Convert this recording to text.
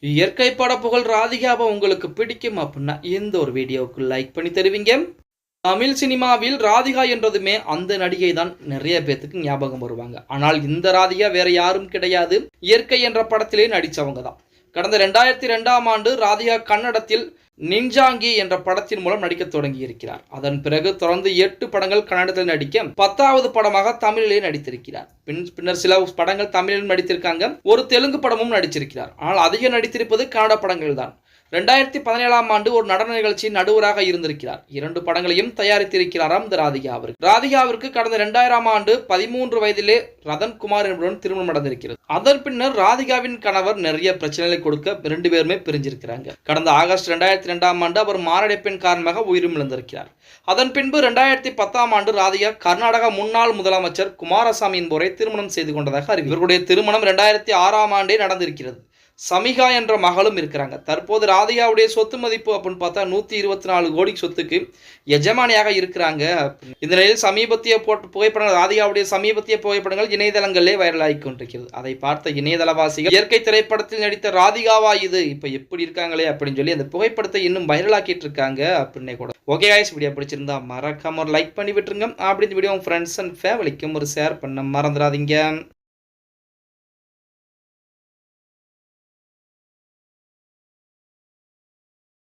இயற்கை பட புகழ் ராதிகாவை உங்களுக்கு பிடிக்கும் அப்படின்னா இந்த ஒரு வீடியோவுக்கு லைக் பண்ணி தருவீங்க. தமிழ் சினிமாவில் ராதிகா என்றதுமே அந்த நடிகை தான் நிறைய பேத்துக்கு ஞாபகம் வருவாங்க. ஆனால் இந்த ராதிகா வேற யாரும் கிடையாது. இயற்கை என்ற படத்திலே நடித்தவங்க தான். கடந்த 2002ஆம் ஆண்டு ராதிகா கன்னடத்தில் நிஞ்சாங்கி என்ற படத்தின் மூலம் நடிக்க தொடங்கி இருக்கிறார். அதன் பிறகு தொடர்ந்து 8 படங்கள் கன்னடத்தில் நடிக்க 10வது படமாக தமிழிலே நடித்திருக்கிறார். பின்னர் சில படங்கள் தமிழிலும் நடித்திருக்காங்க. ஒரு தெலுங்கு படமும் நடிச்சிருக்கிறார். ஆனால் அதிக நடித்திருப்பது கன்னட படங்கள் தான். 2017ஆம் ஆண்டு ஒரு நடன நிகழ்ச்சியின் நடுவராக இருந்திருக்கிறார். 2 படங்களையும் தயாரித்திருக்கிறாராம் இந்த ராதிகாவிற்கு கடந்த 2000ஆம் ஆண்டு 13 வயதிலே ரதன் குமார் என்பவருடன் திருமணம் நடந்திருக்கிறது. அதன் பின்னர் ராதிகாவின் கணவர் நிறைய பிரச்சனைகளை கொடுக்க 2 பேருமே பிரிஞ்சிருக்கிறாங்க. கடந்த ஆகஸ்ட் 2002ஆம் ஆண்டு அவர் மாரடைப்பின் காரணமாக உயிரும் இழந்திருக்கிறார். அதன் பின்பு 2010ஆம் ஆண்டு ராதிகா கர்நாடக முன்னாள் முதலமைச்சர் குமாரசாமி என்பவரை திருமணம் செய்து கொண்டதாக அறிவித்தார். இவர்களுடைய திருமணம் 2006ஆம் ஆண்டே நடந்திருக்கிறது. சமிகா என்ற மகளும் இருக்கிறாங்க. தற்போது ராதிகாவுடைய சொத்து மதிப்பு அப்படின்னு பார்த்தா 124 கோடி சொத்துக்கு எஜமானியாக இருக்கிறாங்க. இந்த நிலையில் சமீபத்திய புகைப்படங்கள் ராதிகாவுடைய சமீபத்திய புகைப்படங்கள் இணையதளங்களிலே வைரலாகி கொண்டிருக்கிறது. அதை பார்த்த இணையதளவாசிகள் இயற்கை திரைப்படத்தில் நடித்த ராதிகாவா இது இப்ப எப்படி இருக்காங்களே அப்படின்னு சொல்லி அந்த புகைப்படத்தை இன்னும் வைரலாக்கிட்டு இருக்காங்க அப்படின்னே கூட. ஓகே गाइस, வீடியோ பிடிச்சிருந்தா மறக்காம ஒரு லைக் பண்ணி விட்டுருங்க. அப்படி இந்த வீடியோ உங்க ஃப்ரெண்ட்ஸ் அண்ட் ஃபேமிலிக்கும் ஒரு ஷேர் பண்ண மறந்துடாதீங்க.